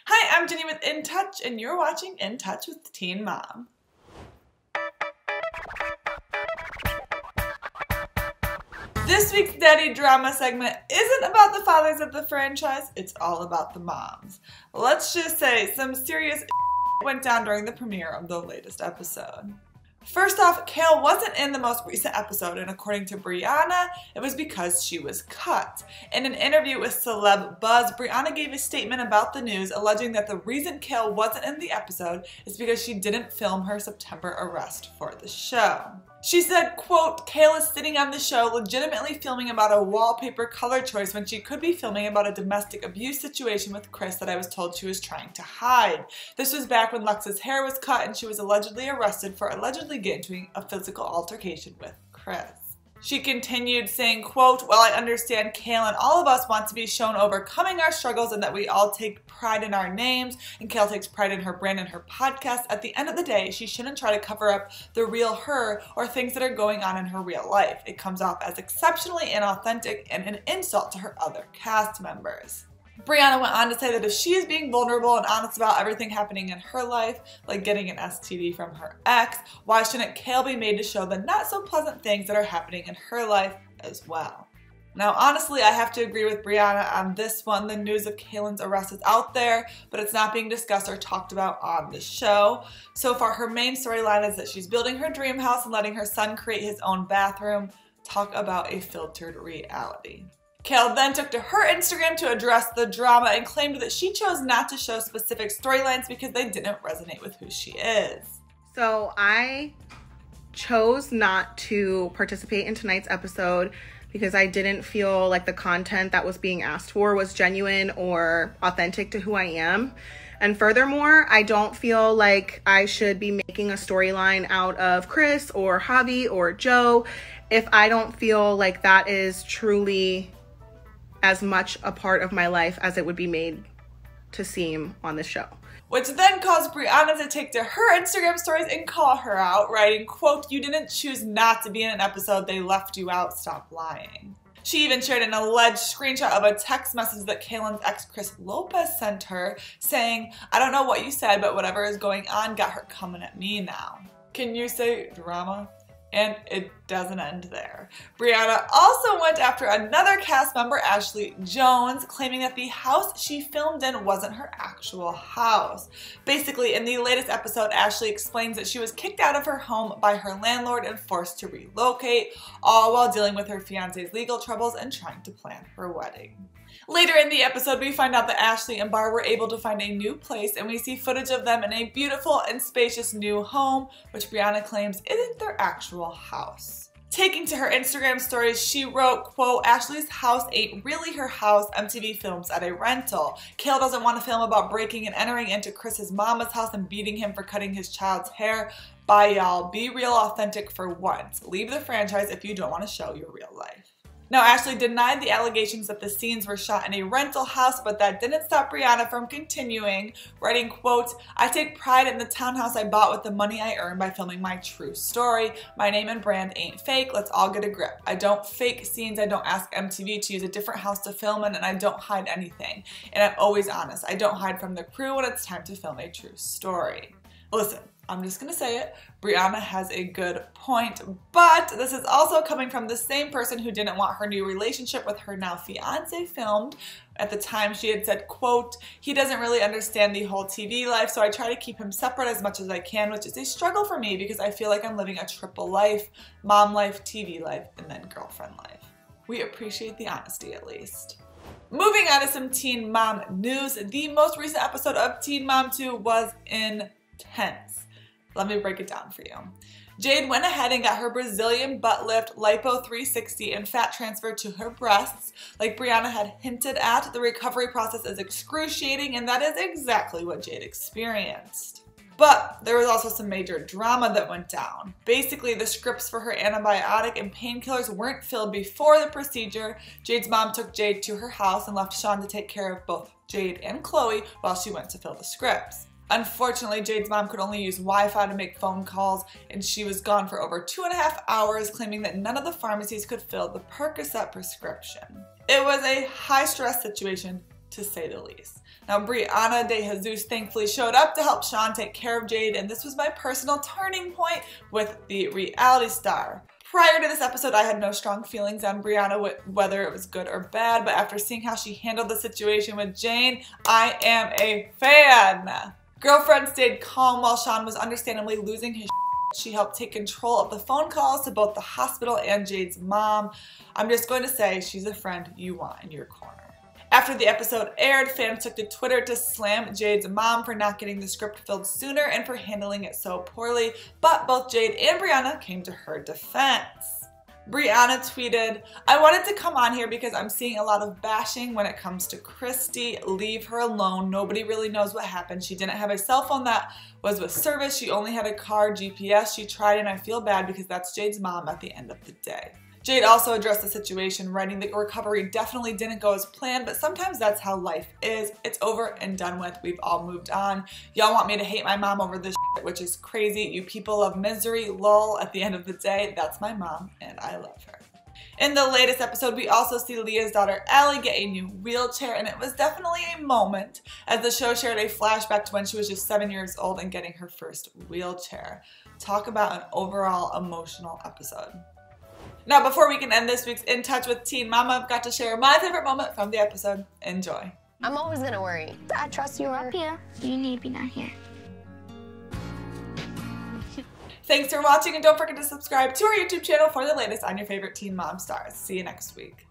Hi, I'm Jenny with InTouch, and you're watching InTouch with Teen Mom. This week's Daddy Drama segment isn't about the fathers of the franchise, it's all about the moms. Let's just say some serious went down during the premiere of the latest episode. First off, Kail wasn't in the most recent episode, and according to Briana, it was because she was cut. In an interview with Celebuzz, Briana gave a statement about the news, alleging that the reason Kail wasn't in the episode is because she didn't film her September arrest for the show. She said, quote, Kail is sitting on the show legitimately filming about a wallpaper color choice when she could be filming about a domestic abuse situation with Chris that I was told she was trying to hide. This was back when Lux's hair was cut and she was allegedly arrested for allegedly getting into a physical altercation with Chris. She continued saying, quote, well, I understand Kail and all of us want to be shown overcoming our struggles and that we all take pride in our names, and Kail takes pride in her brand and her podcast. At the end of the day, she shouldn't try to cover up the real her or things that are going on in her real life. It comes off as exceptionally inauthentic and an insult to her other cast members. Briana went on to say that if she is being vulnerable and honest about everything happening in her life, like getting an STD from her ex, why shouldn't Kail be made to show the not so pleasant things that are happening in her life as well? Now, honestly, I have to agree with Briana on this one. The news of Kailyn's arrest is out there, but it's not being discussed or talked about on the show. So far, her main storyline is that she's building her dream house and letting her son create his own bathroom. Talk about a filtered reality. Kail then took to her Instagram to address the drama and claimed that she chose not to show specific storylines because they didn't resonate with who she is. So I chose not to participate in tonight's episode because I didn't feel like the content that was being asked for was genuine or authentic to who I am. And furthermore, I don't feel like I should be making a storyline out of Chris or Javi or Joe if I don't feel like that is truly as much a part of my life as it would be made to seem on this show. Which then caused Briana to take to her Instagram stories and call her out, writing, quote, you didn't choose not to be in an episode, they left you out, stop lying. She even shared an alleged screenshot of a text message that Kailyn's ex Chris Lopez sent her, saying, I don't know what you said, but whatever is going on got her coming at me now. Can you say drama? And it doesn't end there. Briana also went after another cast member, Ashley Jones, claiming that the house she filmed in wasn't her actual house. Basically, in the latest episode, Ashley explains that she was kicked out of her home by her landlord and forced to relocate, all while dealing with her fiance's legal troubles and trying to plan her wedding. Later in the episode, we find out that Ashley and Bar were able to find a new place, and we see footage of them in a beautiful and spacious new home, which Briana claims isn't their actual house. Taking to her Instagram stories, she wrote, quote, Ashley's house ain't really her house, MTV films at a rental. Kail doesn't want to film about breaking and entering into Chris's mama's house and beating him for cutting his child's hair. Bye y'all, be real authentic for once. Leave the franchise if you don't want to show your real life. Now, Ashley denied the allegations that the scenes were shot in a rental house, but that didn't stop Briana from continuing, writing, quote, I take pride in the townhouse I bought with the money I earned by filming my true story. My name and brand ain't fake. Let's all get a grip. I don't fake scenes. I don't ask MTV to use a different house to film in, and I don't hide anything. And I'm always honest. I don't hide from the crew when it's time to film a true story. Listen, I'm just gonna say it, Briana has a good point, but this is also coming from the same person who didn't want her new relationship with her now fiance filmed. At the time, she had said, quote, he doesn't really understand the whole TV life, so I try to keep him separate as much as I can, which is a struggle for me because I feel like I'm living a triple life, mom life, TV life, and then girlfriend life. We appreciate the honesty at least. Moving on to some Teen Mom news, the most recent episode of Teen Mom 2 was intense. Let me break it down for you. Jade went ahead and got her Brazilian butt lift, lipo 360, and fat transfer to her breasts. Like Briana had hinted at, the recovery process is excruciating, and that is exactly what Jade experienced. But there was also some major drama that went down. Basically, the scripts for her antibiotic and painkillers weren't filled before the procedure. Jade's mom took Jade to her house and left Sean to take care of both Jade and Chloe while she went to fill the scripts. Unfortunately, Jade's mom could only use Wi-Fi to make phone calls, and she was gone for over 2.5 hours, claiming that none of the pharmacies could fill the Percocet prescription. It was a high-stress situation, to say the least. Now, Briana DeJesus thankfully showed up to help Sean take care of Jade, and this was my personal turning point with the reality star. Prior to this episode, I had no strong feelings on Briana, whether it was good or bad, but after seeing how she handled the situation with Jane, I am a fan. Girlfriend stayed calm while Sean was understandably losing his shit. She helped take control of the phone calls to both the hospital and Jade's mom. I'm just going to say she's a friend you want in your corner. After the episode aired, fans took to Twitter to slam Jade's mom for not getting the script filled sooner and for handling it so poorly, but both Jade and Briana came to her defense. Briana tweeted, "I wanted to come on here because I'm seeing a lot of bashing when it comes to Christy. Leave her alone. Nobody really knows what happened. She didn't have a cell phone that was with service. She only had a car GPS. She tried and I feel bad because that's Jade's mom at the end of the day." Jade also addressed the situation, writing that recovery definitely didn't go as planned, but sometimes that's how life is. It's over and done with. We've all moved on. Y'all want me to hate my mom over this shit, which is crazy. You people of misery, lol. At the end of the day, that's my mom, and I love her. In the latest episode, we also see Leah's daughter Allie get a new wheelchair, and it was definitely a moment as the show shared a flashback to when she was just 7 years old and getting her first wheelchair. Talk about an overall emotional episode. Now, before we can end this week's In Touch with Teen Mom, I've got to share my favorite moment from the episode. Enjoy. I'm always gonna worry. I trust you up here. You need to be down here. Thanks for watching, and don't forget to subscribe to our YouTube channel for the latest on your favorite Teen Mom stars. See you next week.